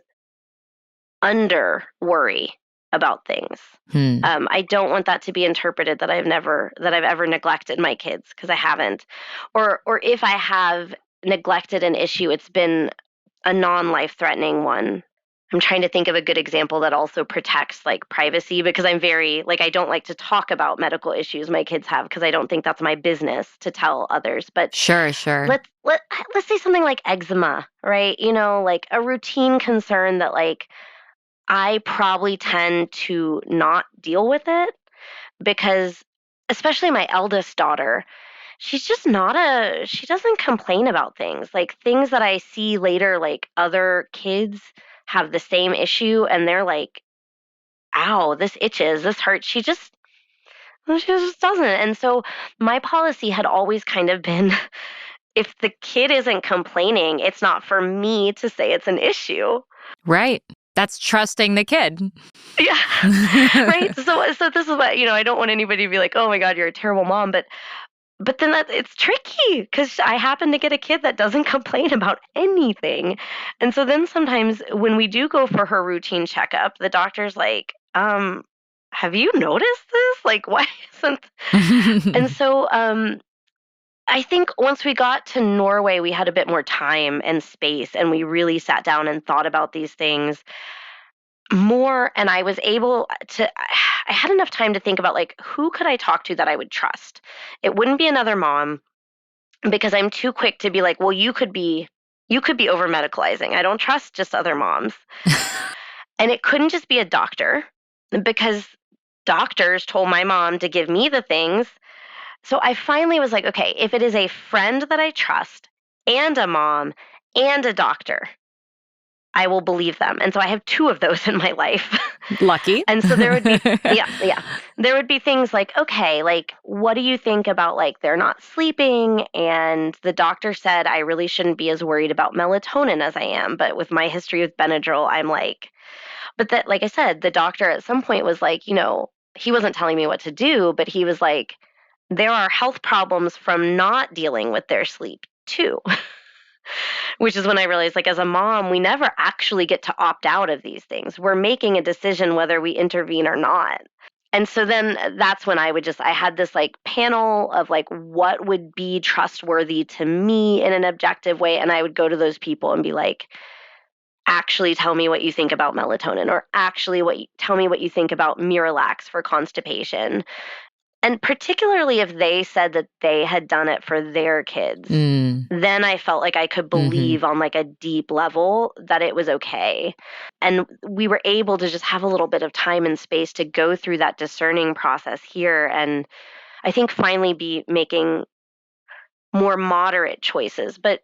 under worry about things. I don't want that to be interpreted that I've ever neglected my kids, because I haven't. Or if I have neglected an issue, it's been a non-life-threatening one. I'm trying to think of a good example that also protects like privacy, because I'm very I don't like to talk about medical issues my kids have, because I don't think that's my business to tell others. But Sure. let's say something like eczema, right? Like a routine concern that I probably tend to not deal with it, because especially my eldest daughter, she's just she doesn't complain about things. Like things that I see later, like other kids have the same issue and they're like, ow, this itches, this hurts. She just doesn't. And so my policy had always kind of been, if the kid isn't complaining, it's not for me to say it's an issue. Right. That's trusting the kid. Yeah. Right. So this is what, I don't want anybody to be like, oh my God, you're a terrible mom. But then it's tricky, because I happen to get a kid that doesn't complain about anything. And so then sometimes when we do go for her routine checkup, the doctor's like, have you noticed this? Like, why isn't? And so I think once we got to Norway, we had a bit more time and space, and we really sat down and thought about these things more. And I was able to, I had enough time to think about who could I talk to that I would trust? It wouldn't be another mom, because I'm too quick to be like, well, you could be over medicalizing. I don't trust just other moms. And it couldn't just be a doctor, because doctors told my mom to give me the things. So I finally was like, okay, if it is a friend that I trust and a mom and a doctor, I will believe them. And so I have two of those in my life. Lucky. And so there would be, yeah. There would be things like, okay, what do you think about they're not sleeping? And the doctor said I really shouldn't be as worried about melatonin as I am. But with my history with Benadryl, I'm but that, like I said, the doctor at some point was like, he wasn't telling me what to do, but he was like, there are health problems from not dealing with their sleep too. Which is when I realized, as a mom, we never actually get to opt out of these things. We're making a decision whether we intervene or not. And so then that's when I had this panel of what would be trustworthy to me in an objective way. And I would go to those people and be like, actually tell me what you think about melatonin, or actually tell me what you think about Miralax for constipation. And particularly if they said that they had done it for their kids, then I felt like I could believe on like a deep level that it was okay. And we were able to just have a little bit of time and space to go through that discerning process here. And I think finally be making more moderate choices. But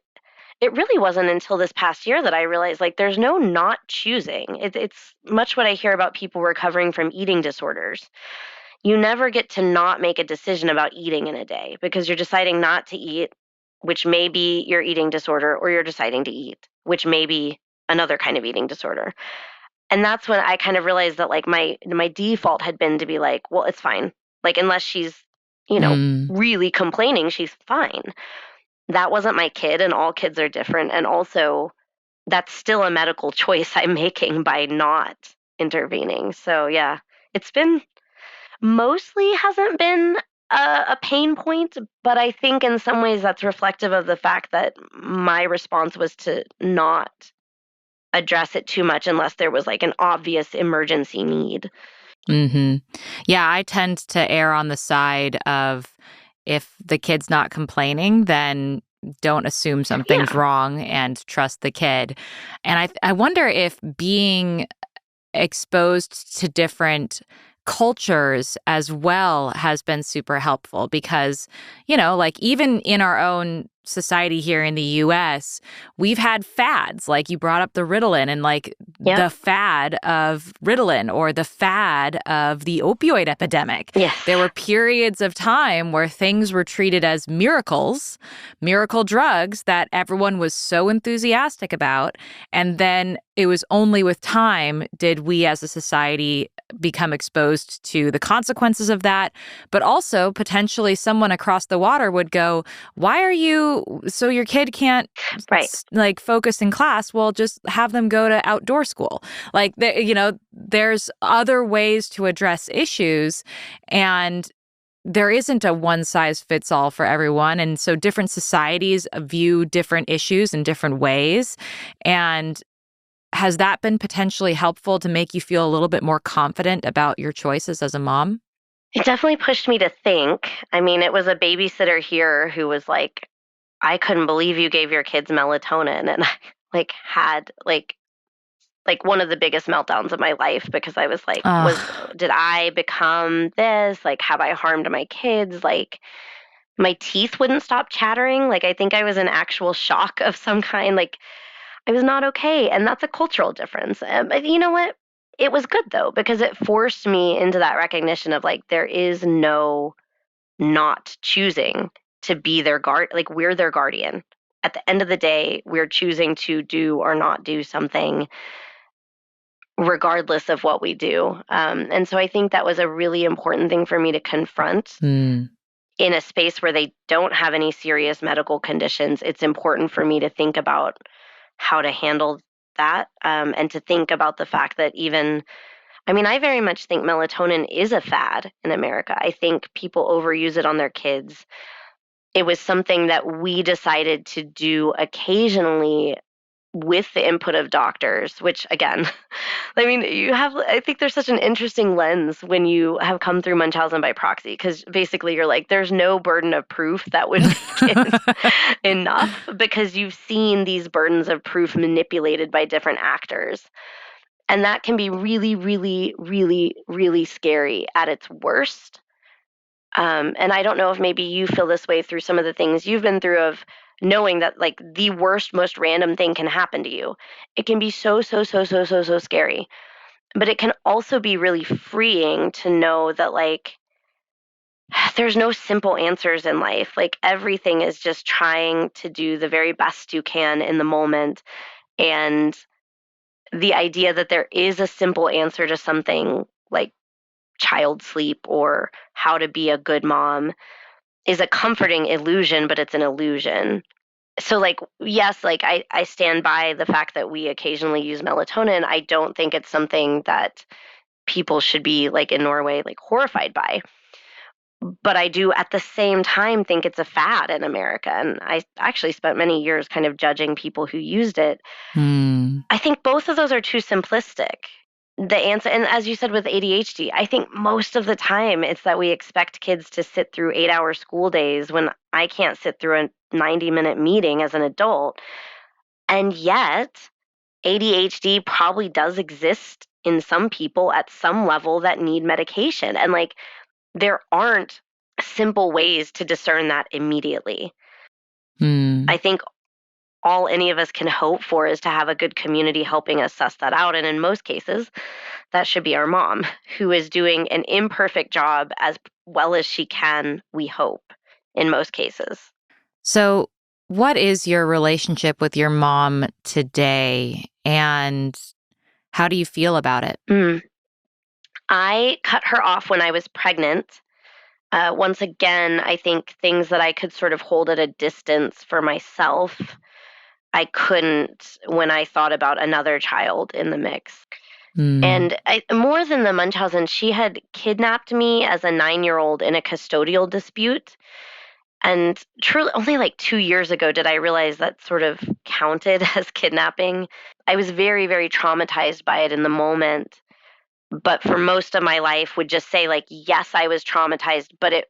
it really wasn't until this past year that I realized like there's no not choosing. It's much what I hear about people recovering from eating disorders. You never get to not make a decision about eating in a day because you're deciding not to eat, which may be your eating disorder, or you're deciding to eat, which may be another kind of eating disorder. And that's when I kind of realized that like my default had been to be like, well, it's fine. Like unless she's, really complaining, she's fine. That wasn't my kid, and all kids are different. And also, that's still a medical choice I'm making by not intervening. So, yeah, it's been mostly hasn't been a pain point, but I think in some ways that's reflective of the fact that my response was to not address it too much unless there was like an obvious emergency need. Yeah, I tend to err on the side of if the kid's not complaining, then don't assume something's wrong and trust the kid. And I wonder if being exposed to different cultures as well has been super helpful because, like even in our own society here in the US, we've had fads. Like you brought up the Ritalin and like the fad of Ritalin or the fad of the opioid epidemic. Yes. There were periods of time where things were treated as miracles, miracle drugs that everyone was so enthusiastic about. And then it was only with time did we as a society become exposed to the consequences of that. But also potentially someone across the water would go, why are you, so your kid can't like focus in class? Well, just have them go to outdoor school. Like, there's other ways to address issues, and there isn't a one size fits all for everyone. And so different societies view different issues in different ways. And has that been potentially helpful to make you feel a little bit more confident about your choices as a mom? It definitely pushed me to think. I mean, it was a babysitter here who was like, I couldn't believe you gave your kids melatonin. And I like had like one of the biggest meltdowns of my life because I was like, did I become this? Like, have I harmed my kids? Like, my teeth wouldn't stop chattering. Like, I think I was in actual shock of some kind. Like, I was not okay. And that's a cultural difference. But you know what? It was good though, because it forced me into that recognition of like, there is no not choosing to be their like we're their guardian. At the end of the day, we're choosing to do or not do something regardless of what we do. And so I think that was a really important thing for me to confront. In a space where they don't have any serious medical conditions. It's important for me to think about how to handle that, and to think about the fact that I very much think melatonin is a fad in America. I think people overuse it on their kids. It was something that we decided to do occasionally with the input of doctors, which again, I think there's such an interesting lens when you have come through Munchausen by proxy, because basically you're like, there's no burden of proof that would make it enough because you've seen these burdens of proof manipulated by different actors. And that can be really, really, really, really scary at its worst. And I don't know if maybe you feel this way through some of the things you've been through of knowing that like the worst, most random thing can happen to you. It can be so, so, so, so, so, so scary. But it can also be really freeing to know that like there's no simple answers in life. Like everything is just trying to do the very best you can in the moment. And the idea that there is a simple answer to something like child sleep or how to be a good mom is a comforting illusion, but it's an illusion. So like, yes, like I stand by the fact that we occasionally use melatonin. I don't think it's something that people should be like in Norway, like horrified by. But I do at the same time think it's a fad in America. And I actually spent many years kind of judging people who used it. I think both of those are too simplistic. the answer, and as you said with ADHD, I think most of the time it's that we expect kids to sit through 8-hour school days when I can't sit through a 90-minute meeting as an adult. And yet, ADHD probably does exist in some people at some level that need medication. And like, there aren't simple ways to discern that immediately. I think all any of us can hope for is to have a good community helping us suss that out. And in most cases, that should be our mom, who is doing an imperfect job as well as she can, we hope, in most cases. So, what is your relationship with your mom today, and how do you feel about it? I cut her off when I was pregnant. Once again, I think things that I could sort of hold at a distance for myself, I couldn't when I thought about another child in the mix. And more than the Munchausen, she had kidnapped me as a 9-year-old in a custodial dispute. And truly, only like 2 years ago did I realize that sort of counted as kidnapping. I was very, very traumatized by it in the moment. But for most of my life, would just say, like, yes, I was traumatized, but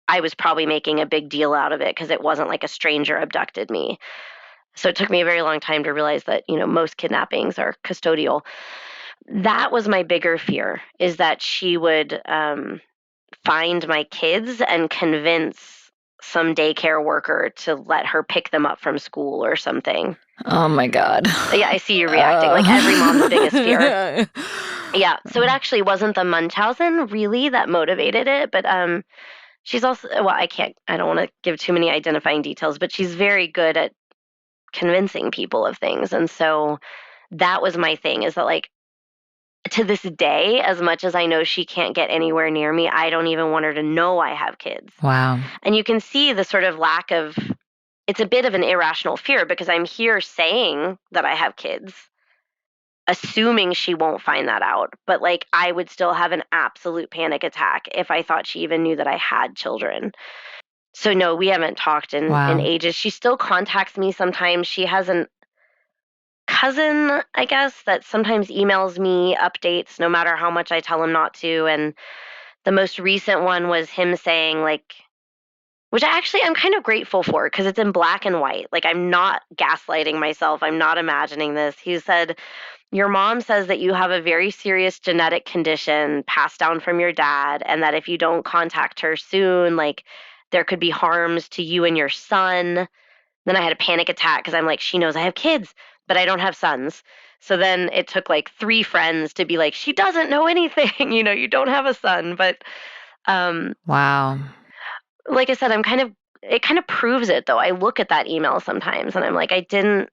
I was probably making a big deal out of it because it wasn't like a stranger abducted me. So it took me a very long time to realize that, most kidnappings are custodial. That was my bigger fear, is that she would find my kids and convince some daycare worker to let her pick them up from school or something. Oh my God. Yeah, I see you reacting. Like every mom's biggest fear. Yeah, so it actually wasn't the Munchausen really that motivated it, but she's also, well, I don't want to give too many identifying details, but she's very good at convincing people of things. And so that was my thing, is that like, to this day, as much as I know she can't get anywhere near me, I don't even want her to know I have kids. Wow. And you can see the sort of lack of, it's a bit of an irrational fear because I'm here saying that I have kids, assuming she won't find that out. But like, I would still have an absolute panic attack if I thought she even knew that I had children. So no, we haven't talked in ages. She still contacts me sometimes. She has an cousin, I guess, that sometimes emails me updates no matter how much I tell him not to. And the most recent one was him saying, like, which I'm kind of grateful for because it's in black and white. Like, I'm not gaslighting myself. I'm not imagining this. He said, your mom says that you have a very serious genetic condition passed down from your dad, and that if you don't contact her soon, like, there could be harms to you and your son. Then I had a panic attack because I'm like, she knows I have kids, but I don't have sons. So then it took like 3 friends to be like, she doesn't know anything, you don't have a son. But wow. Like I said, it kind of proves it though. I look at that email sometimes and I'm like, I didn't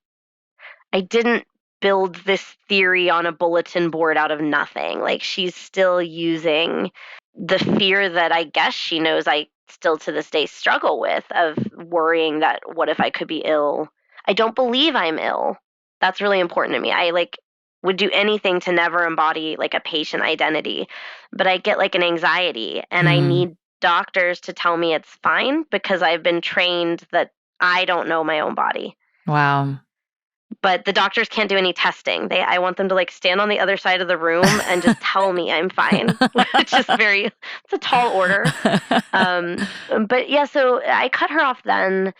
build this theory on a bulletin board out of nothing. Like, she's still using the fear that I guess she knows I still to this day struggle with, of worrying that what if I could be ill? I don't believe I'm ill. That's really important to me. I would do anything to never embody like a patient identity, but I get like an anxiety and I need doctors to tell me it's fine because I've been trained that I don't know my own body. Wow. But the doctors can't do any testing. I want them to like stand on the other side of the room and just tell me I'm fine. It's just it's a tall order. But yeah, so I cut her off then.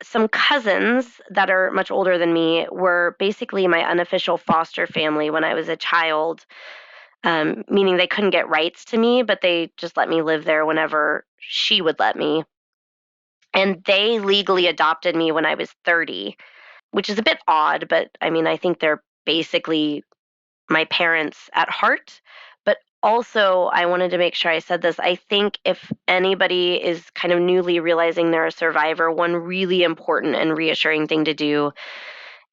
Some cousins that are much older than me were basically my unofficial foster family when I was a child, meaning they couldn't get rights to me, but they just let me live there whenever she would let me. And they legally adopted me when I was 30. Which is a bit odd, but I mean, I think they're basically my parents at heart. But also, I wanted to make sure I said this. I think if anybody is kind of newly realizing they're a survivor, one really important and reassuring thing to do,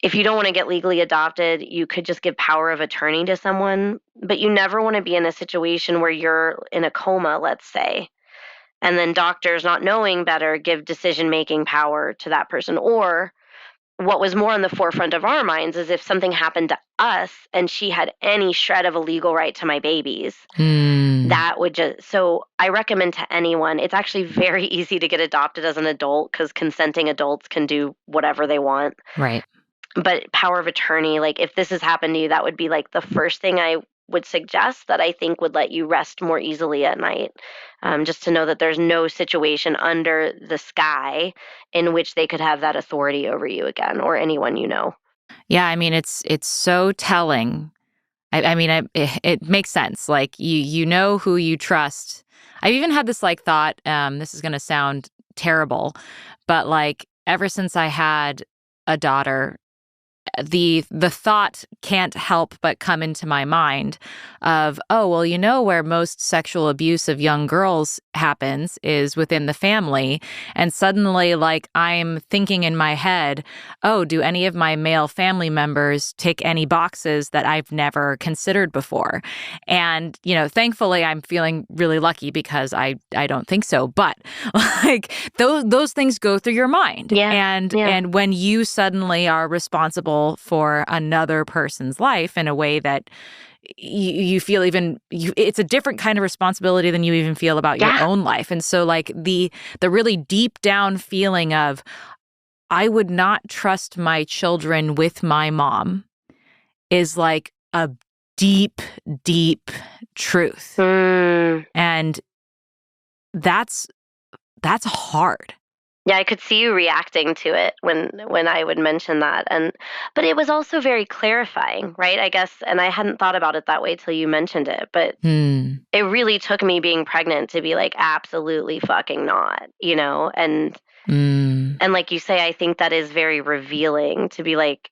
if you don't want to get legally adopted, you could just give power of attorney to someone. But you never want to be in a situation where you're in a coma, let's say, and then doctors, not knowing better, give decision-making power to that person. Or what was more on the forefront of our minds is if something happened to us and she had any shred of a legal right to my babies, that would so I recommend to anyone, it's actually very easy to get adopted as an adult because consenting adults can do whatever they want. Right. But power of attorney, like if this has happened to you, that would be like the first thing I would suggest that I think would let you rest more easily at night. Just to know that there's no situation under the sky in which they could have that authority over you again or anyone you know. Yeah, I mean, it's so telling. It makes sense. Like you know who you trust. I've even had this like thought. This is going to sound terrible, but like ever since I had a daughter, the thought can't help but come into my mind of, oh, well, you know where most sexual abuse of young girls happens is within the family. And suddenly, like, I'm thinking in my head, oh, do any of my male family members tick any boxes that I've never considered before? And, thankfully, I'm feeling really lucky because I don't think so. But like those things go through your mind. Yeah. And when you suddenly are responsible for another person's life in a way that you feel it's a different kind of responsibility than you even feel about your own life. And so like the really deep down feeling of, I would not trust my children with my mom is like a deep, deep truth. And that's hard. Yeah, I could see you reacting to it when I would mention that. But it was also very clarifying, right? I guess, and I hadn't thought about it that way till you mentioned it, but it really took me being pregnant to be like, absolutely fucking not, and like you say, I think that is very revealing to be like,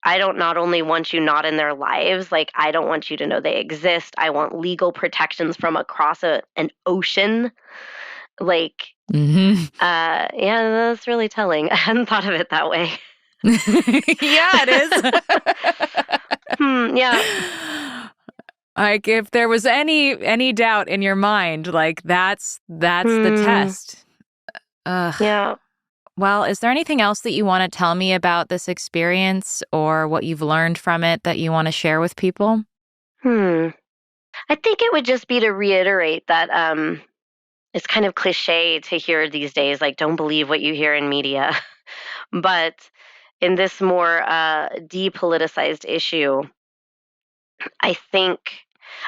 I don't not only want you not in their lives, like I don't want you to know they exist. I want legal protections from across an ocean. Like, yeah, that's really telling. I hadn't thought of it that way. Yeah, it is. Yeah. Like if there was any doubt in your mind, like that's the test. Yeah. Well, is there anything else that you want to tell me about this experience or what you've learned from it that you want to share with people? I think it would just be to reiterate that it's kind of cliche to hear these days, like, don't believe what you hear in media. But in this more depoliticized issue, I think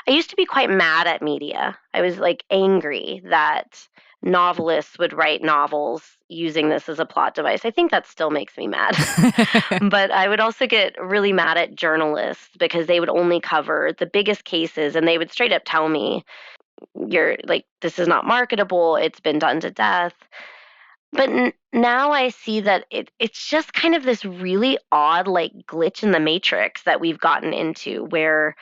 I used to be quite mad at media. I was like angry that novelists would write novels using this as a plot device. I think that still makes me mad. But I would also get really mad at journalists because they would only cover the biggest cases and they would straight up tell me, you're like, this is not marketable. It's been done to death. But now I see that it's just kind of this really odd, like, glitch in the matrix that we've gotten into where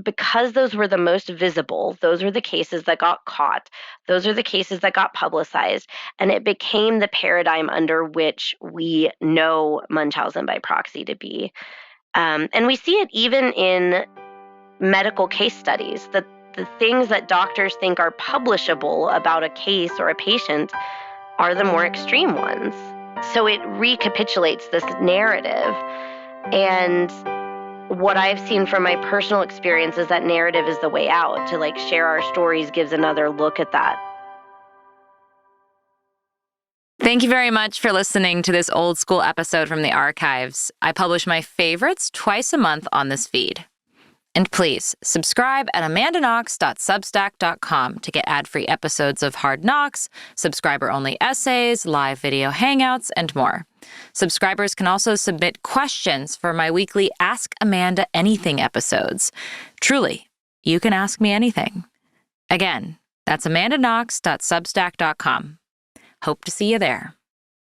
because those were the most visible, those were the cases that got caught, those are the cases that got publicized, and it became the paradigm under which we know Munchausen by proxy to be. And we see it even in medical case studies, that the things that doctors think are publishable about a case or a patient are the more extreme ones. So it recapitulates this narrative. And what I've seen from my personal experience is that narrative is the way out. To like share our stories gives another look at that. Thank you very much for listening to this old school episode from the archives. I publish my favorites twice a month on this feed. And please subscribe at amandaknox.substack.com to get ad-free episodes of Hard Knocks, subscriber-only essays, live video hangouts, and more. Subscribers can also submit questions for my weekly Ask Amanda Anything episodes. Truly, you can ask me anything. Again, that's amandaknox.substack.com. Hope to see you there.